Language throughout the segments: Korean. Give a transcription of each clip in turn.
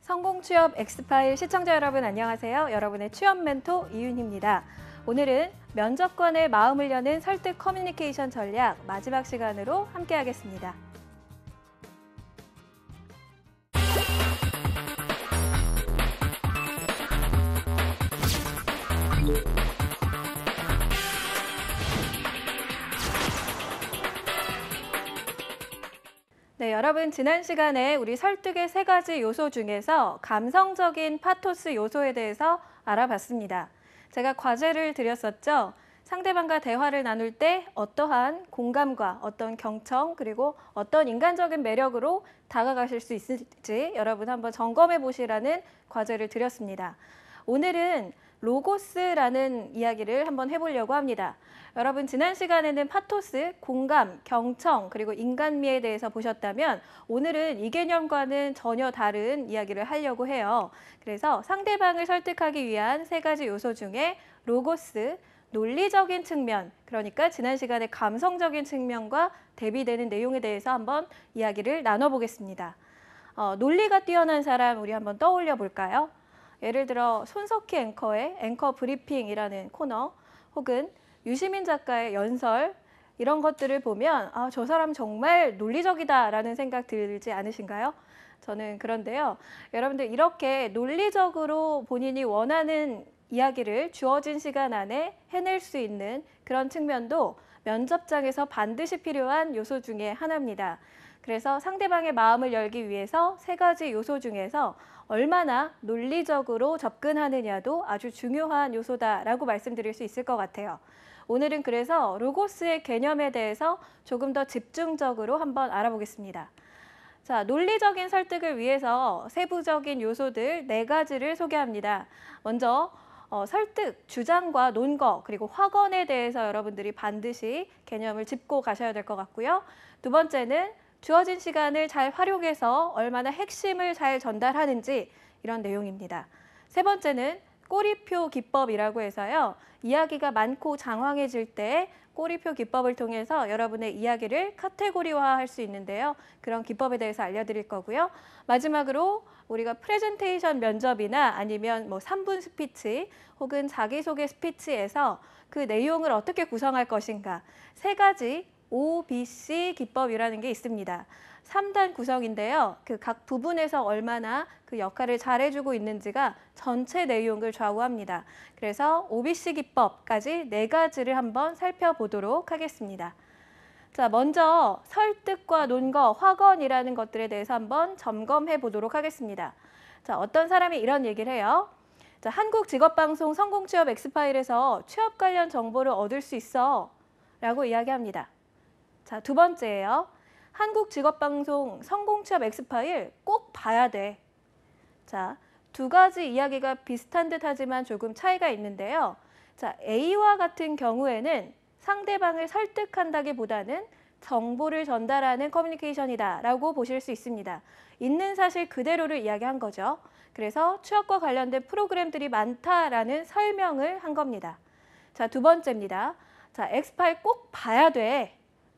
성공 취업 엑스파일 시청자 여러분 안녕하세요. 여러분의 취업 멘토 이윤희입니다. 오늘은 면접관의 마음을 여는 설득 커뮤니케이션 전략 마지막 시간으로 함께하겠습니다. 네, 여러분 지난 시간에 우리 설득의 세 가지 요소 중에서 감성적인 파토스 요소에 대해서 알아봤습니다. 제가 과제를 드렸었죠. 상대방과 대화를 나눌 때 어떠한 공감과 어떤 경청 그리고 어떤 인간적인 매력으로 다가가실 수 있을지 여러분 한번 점검해 보시라는 과제를 드렸습니다. 오늘은 로고스라는 이야기를 한번 해보려고 합니다. 여러분 지난 시간에는 파토스, 공감, 경청 그리고 인간미에 대해서 보셨다면 오늘은 이 개념과는 전혀 다른 이야기를 하려고 해요. 그래서 상대방을 설득하기 위한 세 가지 요소 중에 로고스, 논리적인 측면, 그러니까 지난 시간에 감성적인 측면과 대비되는 내용에 대해서 한번 이야기를 나눠보겠습니다. 논리가 뛰어난 사람 우리 한번 떠올려 볼까요? 예를 들어 손석희 앵커의 앵커 브리핑이라는 코너 혹은 유시민 작가의 연설 이런 것들을 보면 저 사람 정말 논리적이다라는 생각 들지 않으신가요? 저는 그런데요. 여러분들 이렇게 논리적으로 본인이 원하는 이야기를 주어진 시간 안에 해낼 수 있는 그런 측면도 면접장에서 반드시 필요한 요소 중에 하나입니다. 그래서 상대방의 마음을 열기 위해서 세 가지 요소 중에서 얼마나 논리적으로 접근하느냐도 아주 중요한 요소다라고 말씀드릴 수 있을 것 같아요. 오늘은 그래서 로고스의 개념에 대해서 조금 더 집중적으로 한번 알아보겠습니다. 자, 논리적인 설득을 위해서 세부적인 요소들 네 가지를 소개합니다. 먼저 설득, 주장과 논거, 그리고 확언에 대해서 여러분들이 반드시 개념을 짚고 가셔야 될 것 같고요. 두 번째는 주어진 시간을 잘 활용해서 얼마나 핵심을 잘 전달하는지 이런 내용입니다. 세 번째는 꼬리표 기법이라고 해서요. 이야기가 많고 장황해질 때 꼬리표 기법을 통해서 여러분의 이야기를 카테고리화할 수 있는데요. 그런 기법에 대해서 알려드릴 거고요. 마지막으로 우리가 프레젠테이션 면접이나 아니면 3분 스피치 혹은 자기소개 스피치에서 그 내용을 어떻게 구성할 것인가 세 가지 OBC 기법이라는 게 있습니다. 3단 구성인데요. 그 각 부분에서 얼마나 그 역할을 잘해주고 있는지가 전체 내용을 좌우합니다. 그래서 OBC 기법까지 네 가지를 한번 살펴보도록 하겠습니다. 자, 먼저 설득과 논거, 확언이라는 것들에 대해서 한번 점검해 보도록 하겠습니다. 자, 어떤 사람이 이런 얘기를 해요. 자, 한국직업방송 성공취업 엑스파일에서 취업 관련 정보를 얻을 수 있어 라고 이야기합니다. 자, 두 번째예요. 한국직업방송 성공취업 엑스파일 꼭 봐야 돼. 자, 두 가지 이야기가 비슷한 듯 하지만 조금 차이가 있는데요. 자, A와 같은 경우에는 상대방을 설득한다기보다는 정보를 전달하는 커뮤니케이션이다라고 보실 수 있습니다. 있는 사실 그대로를 이야기한 거죠. 그래서 취업과 관련된 프로그램들이 많다라는 설명을 한 겁니다. 자, 두 번째입니다. 자, 엑스파일 꼭 봐야 돼.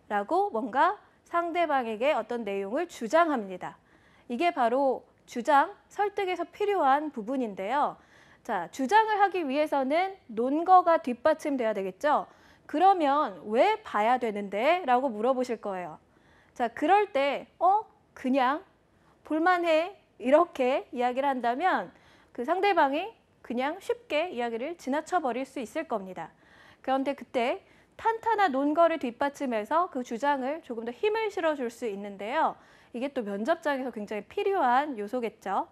라고 뭔가 상대방에게 어떤 내용을 주장합니다. 이게 바로 주장, 설득에서 필요한 부분인데요. 자, 주장을 하기 위해서는 논거가 뒷받침돼야 되겠죠? 그러면 왜 봐야 되는데? 라고 물어보실 거예요. 자, 그럴 때 그냥 볼만해 이렇게 이야기를 한다면 그 상대방이 그냥 쉽게 이야기를 지나쳐 버릴 수 있을 겁니다. 그런데 그때 탄탄한 논거를 뒷받침해서 그 주장을 조금 더 힘을 실어줄 수 있는데요. 이게 또 면접장에서 굉장히 필요한 요소겠죠.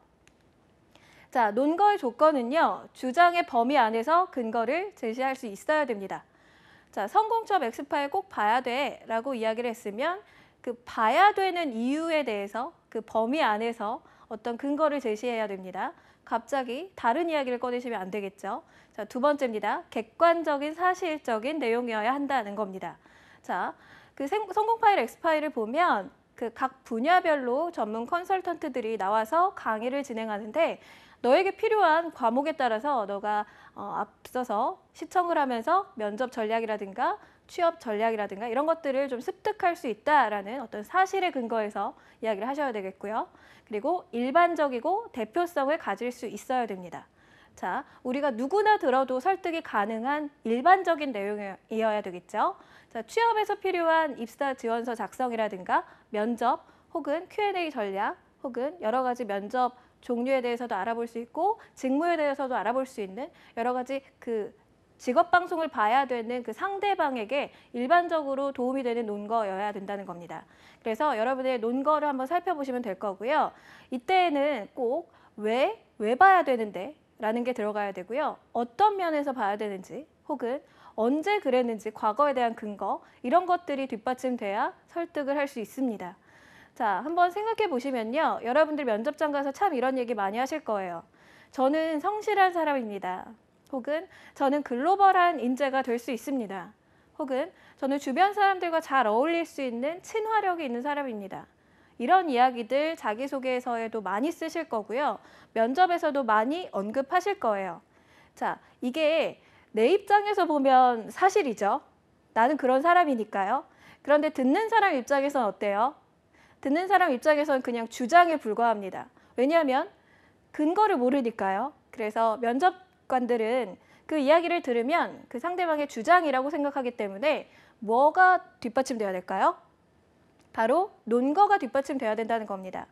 자, 논거의 조건은요. 주장의 범위 안에서 근거를 제시할 수 있어야 됩니다. 자, 성공취업 엑스파일 꼭 봐야 돼 라고 이야기를 했으면 그 봐야 되는 이유에 대해서 그 범위 안에서 어떤 근거를 제시해야 됩니다. 갑자기 다른 이야기를 꺼내시면 안 되겠죠. 자, 두 번째입니다. 객관적인 사실적인 내용이어야 한다는 겁니다. 자, 그 성공 파일, 엑스 파일을 보면 그 각 분야별로 전문 컨설턴트들이 나와서 강의를 진행하는데 너에게 필요한 과목에 따라서 너가 앞서서 시청을 하면서 면접 전략이라든가 취업 전략이라든가 이런 것들을 좀 습득할 수 있다라는 어떤 사실에 근거해서 이야기를 하셔야 되겠고요. 그리고 일반적이고 대표성을 가질 수 있어야 됩니다. 자, 우리가 누구나 들어도 설득이 가능한 일반적인 내용이어야 되겠죠. 자, 취업에서 필요한 입사 지원서 작성이라든가 면접 혹은 Q&A 전략 혹은 여러 가지 면접 종류에 대해서도 알아볼 수 있고 직무에 대해서도 알아볼 수 있는 여러 가지 그 직업 방송을 봐야 되는 그 상대방에게 일반적으로 도움이 되는 논거여야 된다는 겁니다. 그래서 여러분의 논거를 한번 살펴보시면 될 거고요. 이때에는 꼭 왜 봐야 되는데 라는 게 들어가야 되고요. 어떤 면에서 봐야 되는지 혹은 언제 그랬는지 과거에 대한 근거 이런 것들이 뒷받침돼야 설득을 할 수 있습니다. 자, 한번 생각해 보시면요. 여러분들 면접장 가서 참 이런 얘기 많이 하실 거예요. 저는 성실한 사람입니다. 혹은 저는 글로벌한 인재가 될 수 있습니다. 혹은 저는 주변 사람들과 잘 어울릴 수 있는 친화력이 있는 사람입니다. 이런 이야기들 자기소개서에도 많이 쓰실 거고요. 면접에서도 많이 언급하실 거예요. 자, 이게 내 입장에서 보면 사실이죠. 나는 그런 사람이니까요. 그런데 듣는 사람 입장에서는 어때요? 듣는 사람 입장에서는 그냥 주장에 불과합니다. 왜냐하면 근거를 모르니까요. 그래서 면접관들은 그 이야기를 들으면 그 상대방의 주장이라고 생각하기 때문에 뭐가 뒷받침돼야 될까요? 바로 논거가 뒷받침돼야 된다는 겁니다.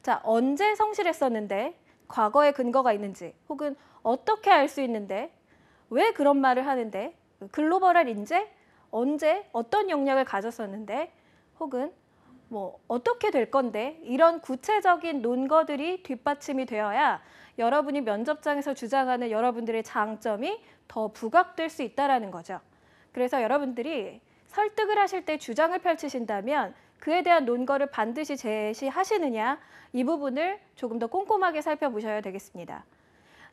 자, 언제 성실했었는데, 과거에 근거가 있는지, 혹은 어떻게 알 수 있는데, 왜 그런 말을 하는데, 글로벌한 인재, 언제 어떤 역량을 가졌었는데, 혹은 뭐 어떻게 될 건데 이런 구체적인 논거들이 뒷받침이 되어야 여러분이 면접장에서 주장하는 여러분들의 장점이 더 부각될 수 있다는 거죠. 그래서 여러분들이 설득을 하실 때 주장을 펼치신다면 그에 대한 논거를 반드시 제시하시느냐 이 부분을 조금 더 꼼꼼하게 살펴보셔야 되겠습니다.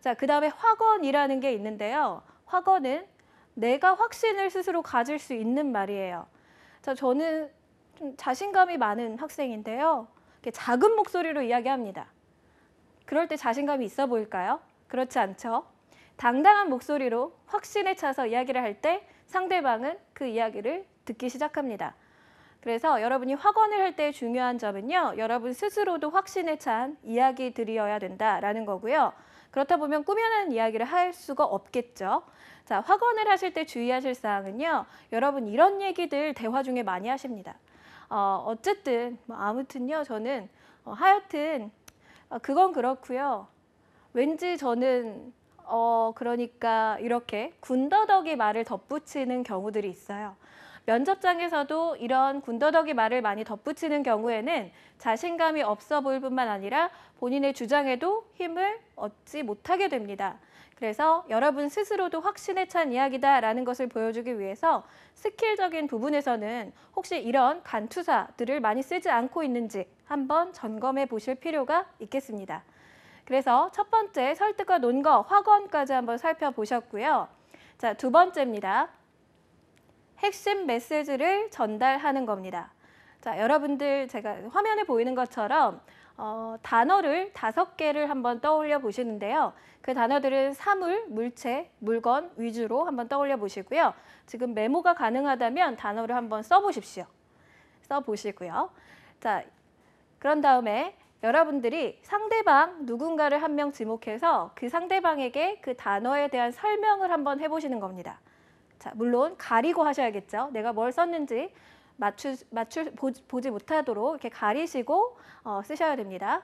자, 그 다음에 확언이라는 게 있는데요. 확언은 내가 확신을 스스로 가질 수 있는 말이에요. 자, 저는 좀 자신감이 많은 학생인데요. 이렇게 작은 목소리로 이야기합니다. 그럴 때 자신감이 있어 보일까요? 그렇지 않죠? 당당한 목소리로 확신에 차서 이야기를 할 때 상대방은 그 이야기를 듣기 시작합니다. 그래서 여러분이 확언을 할 때 중요한 점은요. 여러분 스스로도 확신에 찬 이야기들이어야 된다라는 거고요. 그렇다 보면 꾸며낸 이야기를 할 수가 없겠죠. 자, 확언을 하실 때 주의하실 사항은요. 여러분 이런 얘기들 대화 중에 많이 하십니다. 어쨌든 아무튼요. 저는 하여튼 그건 그렇고요. 왠지 저는 그러니까 이렇게 군더더기 말을 덧붙이는 경우들이 있어요. 면접장에서도 이런 군더더기 말을 많이 덧붙이는 경우에는 자신감이 없어 보일 뿐만 아니라 본인의 주장에도 힘을 얻지 못하게 됩니다. 그래서 여러분 스스로도 확신에 찬 이야기다라는 것을 보여주기 위해서 스킬적인 부분에서는 혹시 이런 간투사들을 많이 쓰지 않고 있는지 한번 점검해 보실 필요가 있겠습니다. 그래서 첫 번째 설득과 논거, 확언까지 한번 살펴보셨고요. 자, 두 번째입니다. 핵심 메시지를 전달하는 겁니다. 자, 여러분들 제가 화면에 보이는 것처럼 단어를 5개를 한번 떠올려 보시는데요. 그 단어들은 사물, 물체, 물건 위주로 한번 떠올려 보시고요. 지금 메모가 가능하다면 단어를 한번 써보십시오. 써보시고요. 자, 그런 다음에 여러분들이 상대방 누군가를 한 명 지목해서 그 상대방에게 그 단어에 대한 설명을 한번 해보시는 겁니다. 자, 물론 가리고 하셔야겠죠. 내가 뭘 썼는지 보지 못하도록 이렇게 가리시고 쓰셔야 됩니다.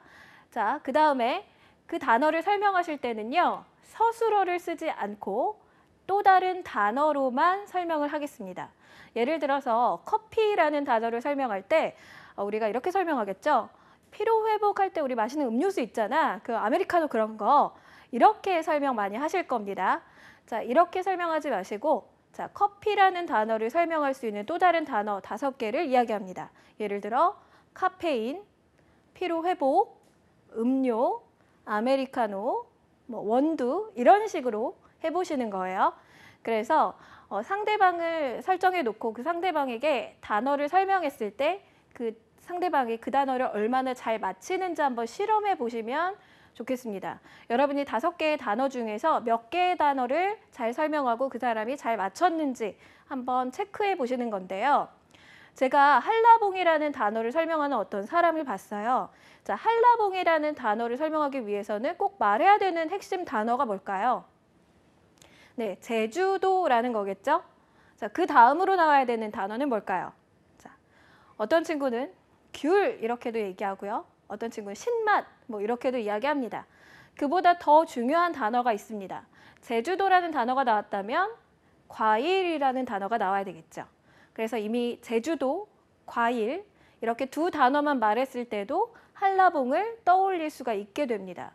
자, 그 다음에 그 단어를 설명하실 때는요. 서술어를 쓰지 않고 또 다른 단어로만 설명을 하겠습니다. 예를 들어서 커피라는 단어를 설명할 때 우리가 이렇게 설명하겠죠. 피로 회복할 때 우리 마시는 음료수 있잖아. 그 아메리카노 그런 거. 이렇게 설명 많이 하실 겁니다. 자, 이렇게 설명하지 마시고 자, 커피라는 단어를 설명할 수 있는 또 다른 단어 5개를 이야기합니다. 예를 들어 카페인, 피로회복, 음료, 아메리카노, 원두 이런 식으로 해보시는 거예요. 그래서 상대방을 설정해 놓고 그 상대방에게 단어를 설명했을 때 그 상대방이 그 단어를 얼마나 잘 맞히는지 한번 실험해 보시면 좋겠습니다. 여러분이 5개의 단어 중에서 몇 개의 단어를 잘 설명하고 그 사람이 잘 맞췄는지 한번 체크해 보시는 건데요. 제가 한라봉이라는 단어를 설명하는 어떤 사람을 봤어요. 자, 한라봉이라는 단어를 설명하기 위해서는 꼭 말해야 되는 핵심 단어가 뭘까요? 네, 제주도라는 거겠죠? 자, 그 다음으로 나와야 되는 단어는 뭘까요? 자, 어떤 친구는 귤 이렇게도 얘기하고요. 어떤 친구는 신맛 뭐 이렇게도 이야기합니다. 그보다 더 중요한 단어가 있습니다. 제주도라는 단어가 나왔다면 과일이라는 단어가 나와야 되겠죠. 그래서 이미 제주도, 과일 이렇게 두 단어만 말했을 때도 한라봉을 떠올릴 수가 있게 됩니다.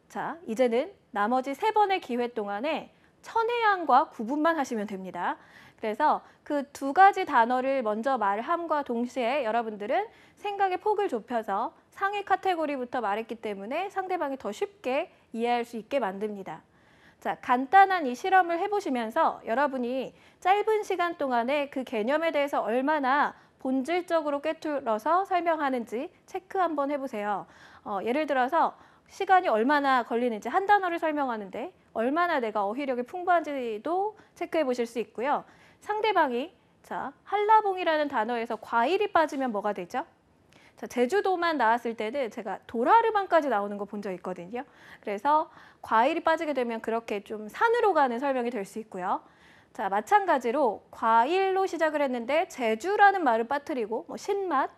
자, 이제는 나머지 3번의 기회 동안에 천혜향과 구분만 하시면 됩니다. 그래서 그 2가지 단어를 먼저 말함과 동시에 여러분들은 생각의 폭을 좁혀서 상위 카테고리부터 말했기 때문에 상대방이 더 쉽게 이해할 수 있게 만듭니다. 자, 간단한 이 실험을 해보시면서 여러분이 짧은 시간 동안에 그 개념에 대해서 얼마나 본질적으로 꿰뚫어서 설명하는지 체크 한번 해보세요. 예를 들어서 시간이 얼마나 걸리는지 한 단어를 설명하는데 얼마나 내가 어휘력이 풍부한지도 체크해 보실 수 있고요. 상대방이 자, 한라봉이라는 단어에서 과일이 빠지면 뭐가 되죠? 자, 제주도만 나왔을 때는 제가 도라르방까지 나오는 거 본 적 있거든요. 그래서 과일이 빠지게 되면 그렇게 좀 산으로 가는 설명이 될 수 있고요. 자, 마찬가지로 과일로 시작을 했는데 제주라는 말을 빠뜨리고 뭐 신맛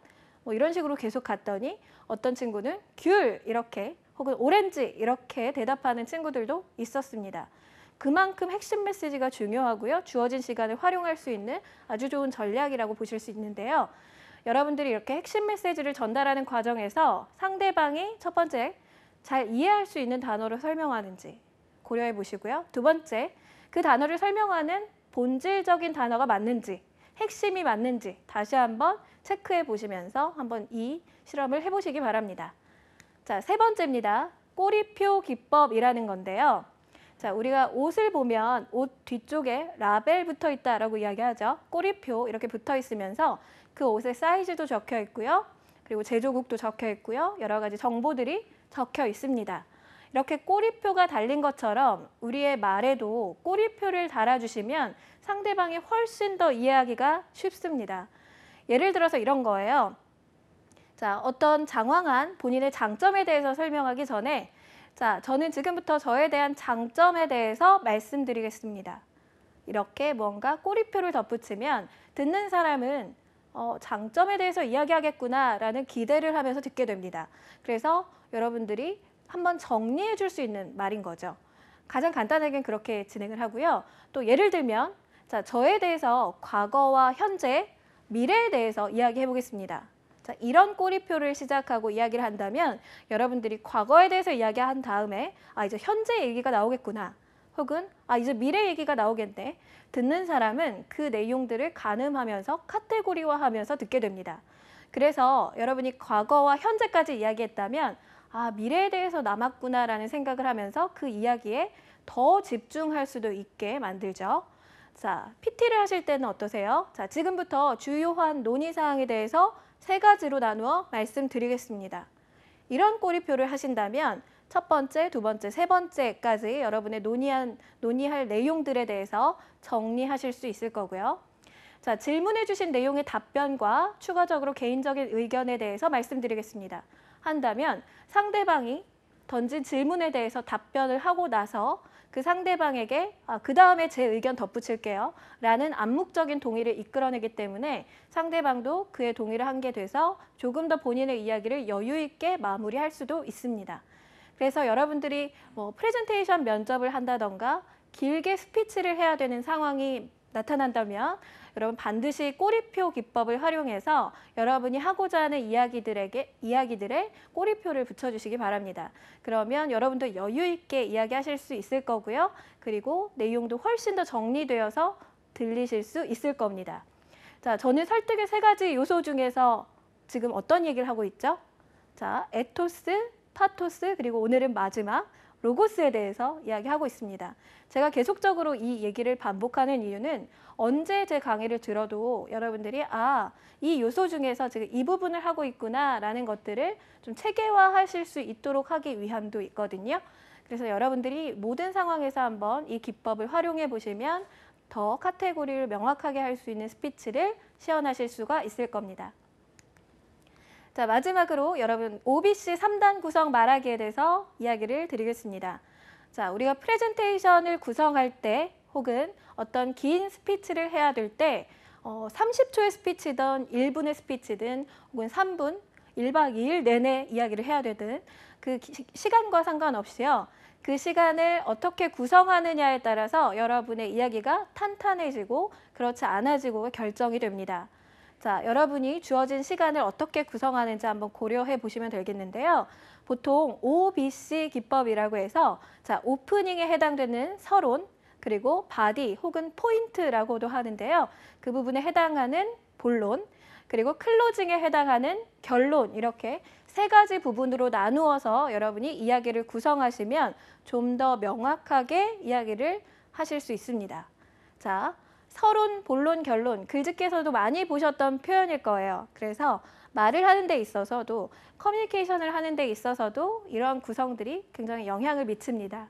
뭐 이런 식으로 계속 갔더니 어떤 친구는 귤 이렇게 혹은 오렌지 이렇게 대답하는 친구들도 있었습니다. 그만큼 핵심 메시지가 중요하고요. 주어진 시간을 활용할 수 있는 아주 좋은 전략이라고 보실 수 있는데요. 여러분들이 이렇게 핵심 메시지를 전달하는 과정에서 상대방이 첫 번째 잘 이해할 수 있는 단어로 설명하는지 고려해 보시고요. 2번째, 그 단어를 설명하는 본질적인 단어가 맞는지, 핵심이 맞는지 다시 한번 체크해 보시면서 한번 이 실험을 해보시기 바랍니다. 자, 3번째입니다. 꼬리표 기법이라는 건데요. 자, 우리가 옷을 보면 옷 뒤쪽에 라벨 붙어 있다라고 이야기하죠. 꼬리표 이렇게 붙어 있으면서 그 옷의 사이즈도 적혀 있고요. 그리고 제조국도 적혀 있고요. 여러 가지 정보들이 적혀 있습니다. 이렇게 꼬리표가 달린 것처럼 우리의 말에도 꼬리표를 달아주시면 상대방이 훨씬 더 이해하기가 쉽습니다. 예를 들어서 이런 거예요. 자, 어떤 장황한 본인의 장점에 대해서 설명하기 전에 자, 저는 지금부터 저에 대한 장점에 대해서 말씀드리겠습니다. 이렇게 뭔가 꼬리표를 덧붙이면 듣는 사람은 장점에 대해서 이야기하겠구나라는 기대를 하면서 듣게 됩니다. 그래서 여러분들이 한번 정리해 줄 수 있는 말인 거죠. 가장 간단하게는 그렇게 진행을 하고요. 또 예를 들면 자, 저에 대해서 과거와 현재, 미래에 대해서 이야기해 보겠습니다. 자, 이런 꼬리표를 시작하고 이야기를 한다면 여러분들이 과거에 대해서 이야기한 다음에 이제 현재 얘기가 나오겠구나. 혹은 이제 미래 얘기가 나오겠네. 듣는 사람은 그 내용들을 가늠하면서 카테고리화하면서 듣게 됩니다. 그래서 여러분이 과거와 현재까지 이야기했다면 미래에 대해서 남았구나라는 생각을 하면서 그 이야기에 더 집중할 수도 있게 만들죠. 자, PT를 하실 때는 어떠세요? 자, 지금부터 주요한 논의사항에 대해서 3가지로 나누어 말씀드리겠습니다. 이런 꼬리표를 하신다면 첫 번째, 2번째, 3번째까지 여러분의 논의할 내용들에 대해서 정리하실 수 있을 거고요. 자, 질문해 주신 내용의 답변과 추가적으로 개인적인 의견에 대해서 말씀드리겠습니다. 한다면 상대방이 던진 질문에 대해서 답변을 하고 나서 그 상대방에게 그 다음에 제 의견 덧붙일게요 라는 암묵적인 동의를 이끌어내기 때문에 상대방도 그의 동의를 한 게 돼서 조금 더 본인의 이야기를 여유 있게 마무리할 수도 있습니다. 그래서 여러분들이 프레젠테이션 면접을 한다던가 길게 스피치를 해야 되는 상황이 나타난다면 여러분 반드시 꼬리표 기법을 활용해서 여러분이 하고자 하는 이야기들에 꼬리표를 붙여주시기 바랍니다. 그러면 여러분도 여유 있게 이야기하실 수 있을 거고요. 그리고 내용도 훨씬 더 정리되어서 들리실 수 있을 겁니다. 자, 저는 설득의 3가지 요소 중에서 지금 어떤 얘기를 하고 있죠? 자, 에토스, 파토스, 그리고 오늘은 마지막 로고스에 대해서 이야기하고 있습니다. 제가 계속적으로 이 얘기를 반복하는 이유는 언제 제 강의를 들어도 여러분들이 이 요소 중에서 지금 이 부분을 하고 있구나라는 것들을 좀 체계화하실 수 있도록 하기 위함도 있거든요. 그래서 여러분들이 모든 상황에서 한번 이 기법을 활용해 보시면 더 카테고리를 명확하게 할 수 있는 스피치를 시연하실 수가 있을 겁니다. 자, 마지막으로 여러분 OBC 3단 구성 말하기에 대해서 이야기를 드리겠습니다. 자, 우리가 프레젠테이션을 구성할 때 혹은 어떤 긴 스피치를 해야 될 때 30초의 스피치든 1분의 스피치든 혹은 3분, 1박 2일 내내 이야기를 해야 되든 그 시간과 상관없이요. 그 시간을 어떻게 구성하느냐에 따라서 여러분의 이야기가 탄탄해지고 그렇지 않아지고 결정이 됩니다. 자, 여러분이 주어진 시간을 어떻게 구성하는지 한번 고려해 보시면 되겠는데요. 보통 OBC 기법이라고 해서 자, 오프닝에 해당되는 서론, 그리고 바디 혹은 포인트라고도 하는데요. 그 부분에 해당하는 본론, 그리고 클로징에 해당하는 결론, 이렇게 세 가지 부분으로 나누어서 여러분이 이야기를 구성하시면 좀 더 명확하게 이야기를 하실 수 있습니다. 자, 서론, 본론, 결론, 글짓기에서도 많이 보셨던 표현일 거예요. 그래서 말을 하는 데 있어서도 커뮤니케이션을 하는 데 있어서도 이런 구성들이 굉장히 영향을 미칩니다.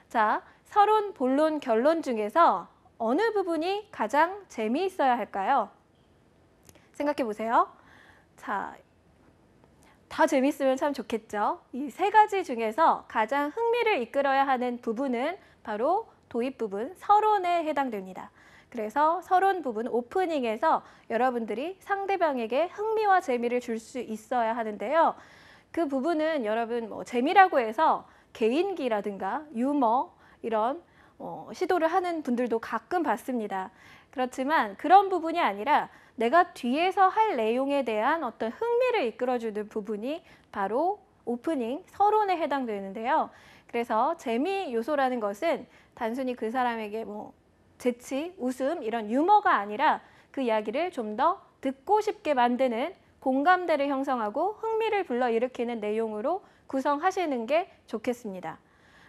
자, 서론, 본론, 결론 중에서 어느 부분이 가장 재미있어야 할까요? 생각해 보세요. 자, 다 재밌으면 참 좋겠죠. 이 세 가지 중에서 가장 흥미를 이끌어야 하는 부분은 바로 도입 부분, 서론에 해당됩니다. 그래서 서론 부분, 오프닝에서 여러분들이 상대방에게 흥미와 재미를 줄 수 있어야 하는데요. 그 부분은 여러분 재미라고 해서 개인기라든가 유머 이런 시도를 하는 분들도 가끔 봤습니다. 그렇지만 그런 부분이 아니라 내가 뒤에서 할 내용에 대한 어떤 흥미를 이끌어주는 부분이 바로 오프닝, 서론에 해당되는데요. 그래서 재미 요소라는 것은 단순히 그 사람에게 재치, 웃음 이런 유머가 아니라 그 이야기를 좀 더 듣고 싶게 만드는 공감대를 형성하고 흥미를 불러일으키는 내용으로 구성하시는 게 좋겠습니다.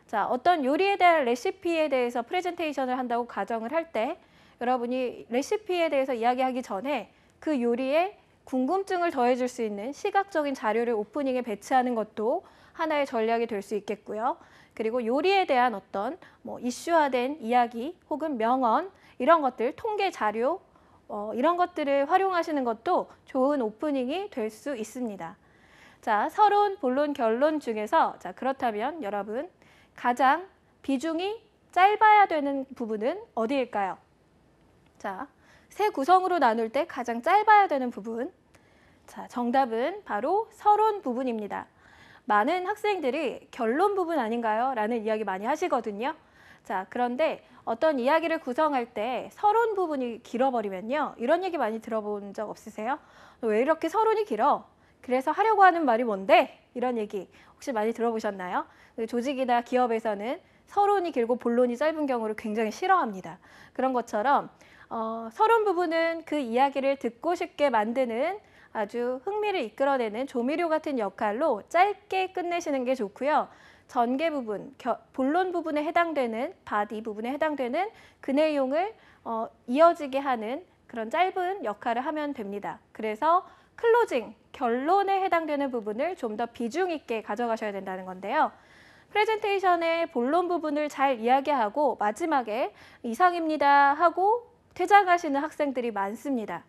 자, 어떤 요리에 대한 레시피에 대해서 프레젠테이션을 한다고 가정을 할 때 여러분이 레시피에 대해서 이야기하기 전에 그 요리에 궁금증을 더해줄 수 있는 시각적인 자료를 오프닝에 배치하는 것도 하나의 전략이 될 수 있겠고요. 그리고 요리에 대한 어떤 이슈화된 이야기 혹은 명언 이런 것들, 통계 자료 이런 것들을 활용하시는 것도 좋은 오프닝이 될 수 있습니다. 자, 서론, 본론, 결론 중에서 자, 그렇다면 여러분 가장 비중이 짧아야 되는 부분은 어디일까요? 자, 세 구성으로 나눌 때 가장 짧아야 되는 부분. 자, 정답은 바로 서론 부분입니다. 많은 학생들이 결론 부분 아닌가요? 라는 이야기 많이 하시거든요. 자, 그런데 어떤 이야기를 구성할 때 서론 부분이 길어버리면요. 이런 얘기 많이 들어본 적 없으세요? 왜 이렇게 서론이 길어? 그래서 하려고 하는 말이 뭔데? 이런 얘기 혹시 많이 들어보셨나요? 조직이나 기업에서는 서론이 길고 본론이 짧은 경우를 굉장히 싫어합니다. 그런 것처럼 서론 부분은 그 이야기를 듣고 싶게 만드는 아주 흥미를 이끌어내는 조미료 같은 역할로 짧게 끝내시는 게 좋고요. 전개 부분, 본론 부분에 해당되는 바디 부분에 해당되는 그 내용을 이어지게 하는 그런 짧은 역할을 하면 됩니다. 그래서 클로징, 결론에 해당되는 부분을 좀 더 비중 있게 가져가셔야 된다는 건데요. 프레젠테이션의 본론 부분을 잘 이야기하고 마지막에 이상입니다 하고 퇴장하시는 학생들이 많습니다.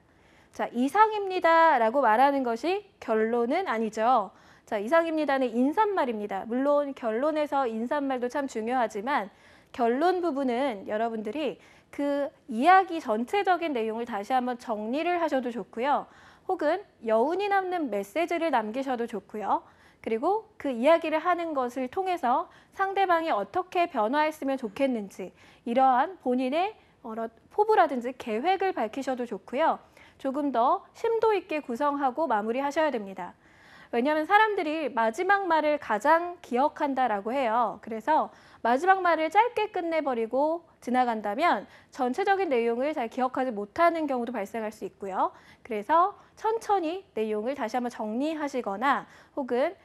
자, 이상입니다 라고 말하는 것이 결론은 아니죠. 자, 이상입니다는 인사말입니다. 물론 결론에서 인사말도 참 중요하지만 결론 부분은 여러분들이 그 이야기 전체적인 내용을 다시 한번 정리를 하셔도 좋고요. 혹은 여운이 남는 메시지를 남기셔도 좋고요. 그리고 그 이야기를 하는 것을 통해서 상대방이 어떻게 변화했으면 좋겠는지 이러한 본인의 포부라든지 계획을 밝히셔도 좋고요. 조금 더 심도 있게 구성하고 마무리하셔야 됩니다. 왜냐하면 사람들이 마지막 말을 가장 기억한다라고 해요. 그래서 마지막 말을 짧게 끝내버리고 지나간다면 전체적인 내용을 잘 기억하지 못하는 경우도 발생할 수 있고요. 그래서 천천히 내용을 다시 한번 정리하시거나 혹은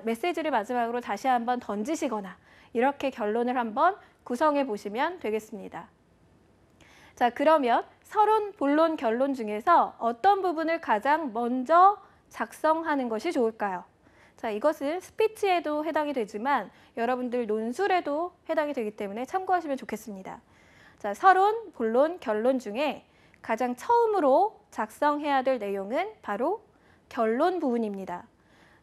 메시지를 마지막으로 다시 한번 던지시거나 이렇게 결론을 한번 구성해 보시면 되겠습니다. 자, 그러면 서론, 본론, 결론 중에서 어떤 부분을 가장 먼저 작성하는 것이 좋을까요? 자, 이것은 스피치에도 해당이 되지만 여러분들 논술에도 해당이 되기 때문에 참고하시면 좋겠습니다. 자, 서론, 본론, 결론 중에 가장 처음으로 작성해야 될 내용은 바로 결론 부분입니다.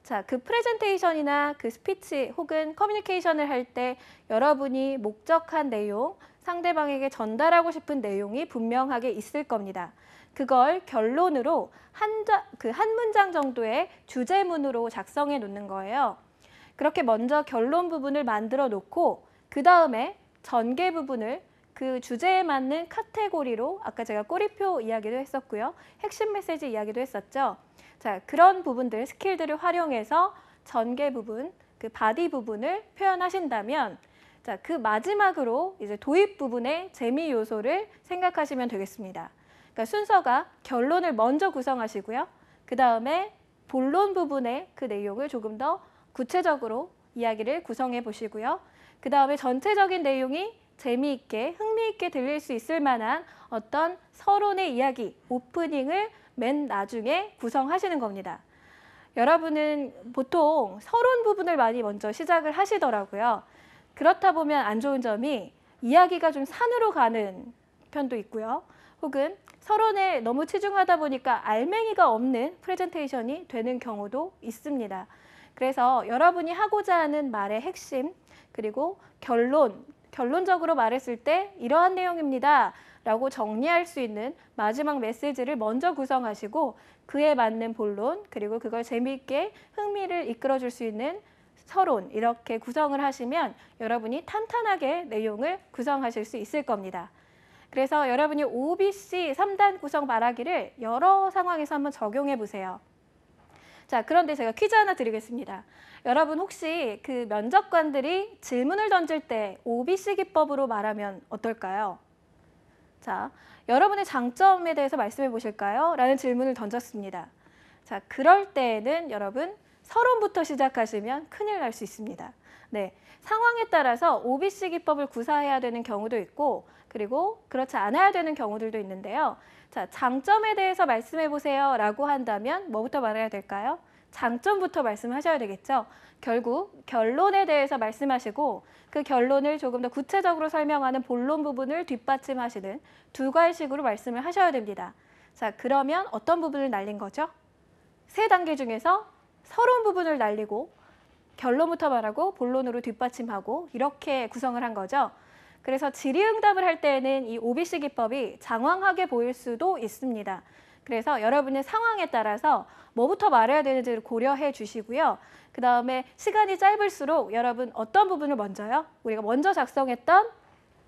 자, 그 프레젠테이션이나 그 스피치 혹은 커뮤니케이션을 할 때 여러분이 목적한 내용, 상대방에게 전달하고 싶은 내용이 분명하게 있을 겁니다. 그걸 결론으로 한 문장 정도의 주제문으로 작성해 놓는 거예요. 그렇게 먼저 결론 부분을 만들어 놓고 그 다음에 전개 부분을 그 주제에 맞는 카테고리로 아까 제가 꼬리표 이야기도 했었고요. 핵심 메시지 이야기도 했었죠. 자, 그런 부분들, 스킬들을 활용해서 전개 부분, 그 바디 부분을 표현하신다면 자, 그 마지막으로 이제 도입 부분의 재미 요소를 생각하시면 되겠습니다. 그러니까 순서가 결론을 먼저 구성하시고요. 그 다음에 본론 부분의 그 내용을 조금 더 구체적으로 이야기를 구성해 보시고요. 그 다음에 전체적인 내용이 재미있게, 흥미있게 들릴 수 있을 만한 어떤 서론의 이야기, 오프닝을 맨 나중에 구성하시는 겁니다. 여러분은 보통 서론 부분을 많이 먼저 시작을 하시더라고요. 그렇다 보면 안 좋은 점이 이야기가 좀 산으로 가는 편도 있고요. 혹은 서론에 너무 치중하다 보니까 알맹이가 없는 프레젠테이션이 되는 경우도 있습니다. 그래서 여러분이 하고자 하는 말의 핵심, 그리고 결론적으로 말했을 때 이러한 내용입니다 라고 정리할 수 있는 마지막 메시지를 먼저 구성하시고 그에 맞는 본론, 그리고 그걸 재미있게 흥미를 이끌어줄 수 있는 서론, 이렇게 구성을 하시면 여러분이 탄탄하게 내용을 구성하실 수 있을 겁니다. 그래서 여러분이 OBC 3단 구성 말하기를 여러 상황에서 한번 적용해 보세요. 자, 그런데 제가 퀴즈 하나 드리겠습니다. 여러분 혹시 그 면접관들이 질문을 던질 때 OBC 기법으로 말하면 어떨까요? 자, 여러분의 장점에 대해서 말씀해 보실까요? 라는 질문을 던졌습니다. 자, 그럴 때에는 여러분 서론부터 시작하시면 큰일 날 수 있습니다. 네, 상황에 따라서 OBC 기법을 구사해야 되는 경우도 있고 그리고 그렇지 않아야 되는 경우들도 있는데요. 자, 장점에 대해서 말씀해 보세요 라고 한다면 뭐부터 말해야 될까요? 장점부터 말씀하셔야 되겠죠. 결국 결론에 대해서 말씀하시고 그 결론을 조금 더 구체적으로 설명하는 본론 부분을 뒷받침하시는 두 가지식으로 말씀을 하셔야 됩니다. 자, 그러면 어떤 부분을 날린 거죠? 세 단계 중에서 서론 부분을 날리고 결론부터 말하고 본론으로 뒷받침하고 이렇게 구성을 한 거죠. 그래서 질의응답을 할 때에는 이 OBC 기법이 장황하게 보일 수도 있습니다. 그래서 여러분의 상황에 따라서 뭐부터 말해야 되는지를 고려해 주시고요. 그 다음에 시간이 짧을수록 여러분 어떤 부분을 먼저요? 우리가 먼저 작성했던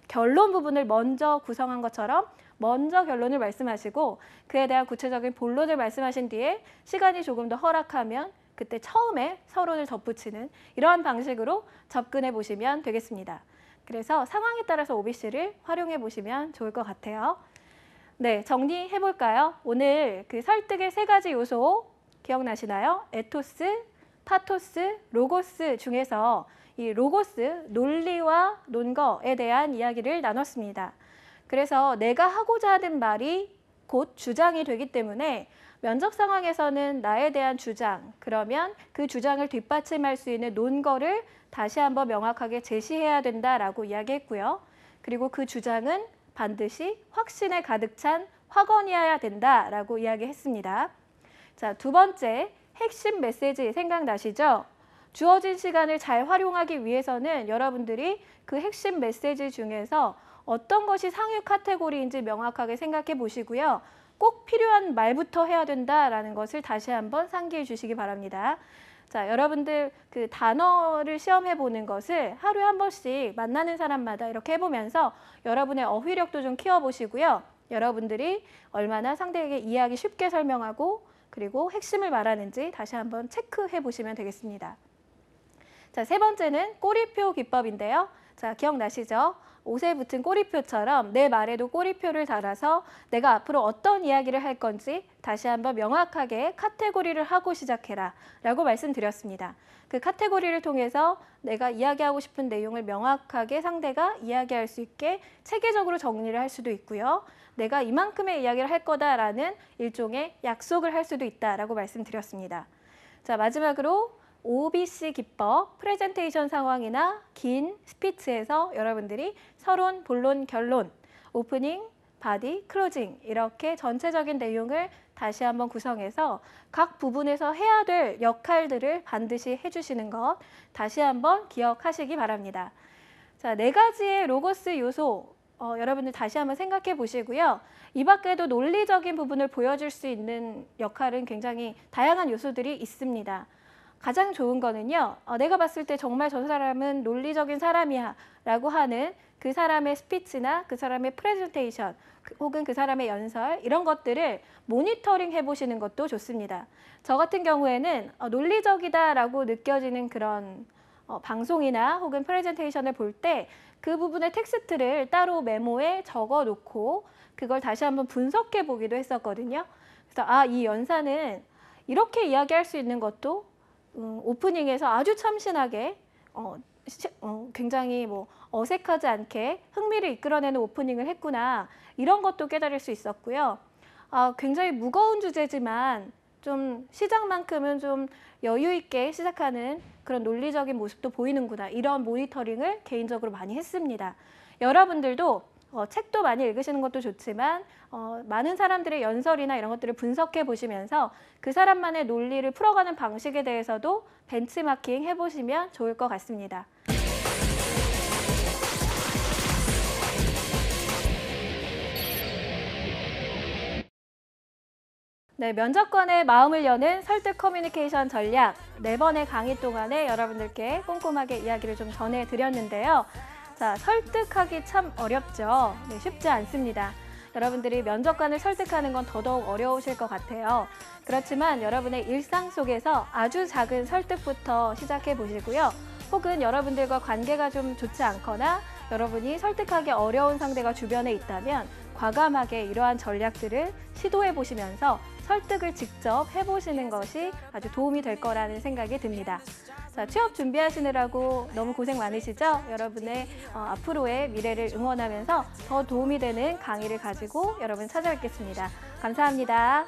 결론 부분을 먼저 구성한 것처럼 먼저 결론을 말씀하시고 그에 대한 구체적인 본론을 말씀하신 뒤에 시간이 조금 더 허락하면 그때 처음에 서론을 덧붙이는 이러한 방식으로 접근해 보시면 되겠습니다. 그래서 상황에 따라서 OBC를 활용해 보시면 좋을 것 같아요. 네, 정리해 볼까요? 오늘 그 설득의 세 가지 요소 기억나시나요? 에토스, 파토스, 로고스 중에서 이 로고스, 논리와 논거에 대한 이야기를 나눴습니다. 그래서 내가 하고자 하는 말이 곧 주장이 되기 때문에 면접 상황에서는 나에 대한 주장, 그러면 그 주장을 뒷받침할 수 있는 논거를 다시 한번 명확하게 제시해야 된다라고 이야기했고요. 그리고 그 주장은 반드시 확신에 가득 찬 확언이어야 된다라고 이야기했습니다. 자, 두 번째, 핵심 메시지 생각나시죠? 주어진 시간을 잘 활용하기 위해서는 여러분들이 그 핵심 메시지 중에서 어떤 것이 상위 카테고리인지 명확하게 생각해 보시고요. 꼭 필요한 말부터 해야 된다라는 것을 다시 한번 상기해 주시기 바랍니다. 자, 여러분들 그 단어를 시험해 보는 것을 하루에 한 번씩 만나는 사람마다 이렇게 해보면서 여러분의 어휘력도 좀 키워보시고요. 여러분들이 얼마나 상대에게 이해하기 쉽게 설명하고 그리고 핵심을 말하는지 다시 한번 체크해 보시면 되겠습니다. 자, 세 번째는 꼬리표 기법인데요. 자, 기억나시죠? 옷에 붙은 꼬리표처럼 내 말에도 꼬리표를 달아서 내가 앞으로 어떤 이야기를 할 건지 다시 한번 명확하게 카테고리를 하고 시작해라 라고 말씀드렸습니다. 그 카테고리를 통해서 내가 이야기하고 싶은 내용을 명확하게 상대가 이야기할 수 있게 체계적으로 정리를 할 수도 있고요. 내가 이만큼의 이야기를 할 거다라는 일종의 약속을 할 수도 있다라고 말씀드렸습니다. 자, 마지막으로 OBC 기법, 프레젠테이션 상황이나 긴 스피치에서 여러분들이 서론, 본론, 결론, 오프닝, 바디, 클로징 이렇게 전체적인 내용을 다시 한번 구성해서 각 부분에서 해야 될 역할들을 반드시 해주시는 것 다시 한번 기억하시기 바랍니다. 자, 4가지의 로고스 요소 여러분들 다시 한번 생각해 보시고요. 이 밖에도 논리적인 부분을 보여줄 수 있는 역할은 굉장히 다양한 요소들이 있습니다. 가장 좋은 거는요. 내가 봤을 때 정말 저 사람은 논리적인 사람이야 라고 하는 그 사람의 스피치나 그 사람의 프레젠테이션 혹은 그 사람의 연설 이런 것들을 모니터링 해보시는 것도 좋습니다. 저 같은 경우에는 논리적이다라고 느껴지는 그런 방송이나 혹은 프레젠테이션을 볼 때 그 부분의 텍스트를 따로 메모에 적어놓고 그걸 다시 한번 분석해 보기도 했었거든요. 그래서 이 연사는 이렇게 이야기할 수 있는 것도 오프닝에서 아주 참신하게 굉장히 어색하지 않게 흥미를 이끌어내는 오프닝을 했구나 이런 것도 깨달을 수 있었고요. 굉장히 무거운 주제지만 좀 시작만큼은 좀 여유 있게 시작하는 그런 논리적인 모습도 보이는구나 이런 모니터링을 개인적으로 많이 했습니다. 여러분들도 책도 많이 읽으시는 것도 좋지만 많은 사람들의 연설이나 이런 것들을 분석해 보시면서 그 사람만의 논리를 풀어가는 방식에 대해서도 벤치마킹 해보시면 좋을 것 같습니다. 네, 면접관의 마음을 여는 설득 커뮤니케이션 전략 4번의 강의 동안에 여러분들께 꼼꼼하게 이야기를 좀 전해드렸는데요. 자, 설득하기 참 어렵죠. 네, 쉽지 않습니다. 여러분들이 면접관을 설득하는 건 더더욱 어려우실 것 같아요. 그렇지만 여러분의 일상 속에서 아주 작은 설득부터 시작해 보시고요. 혹은 여러분들과 관계가 좀 좋지 않거나 여러분이 설득하기 어려운 상대가 주변에 있다면 과감하게 이러한 전략들을 시도해 보시면서 설득을 직접 해보시는 것이 아주 도움이 될 거라는 생각이 듭니다. 자, 취업 준비하시느라고 너무 고생 많으시죠? 여러분의 앞으로의 미래를 응원하면서 더 도움이 되는 강의를 가지고 여러분 찾아뵙겠습니다. 감사합니다.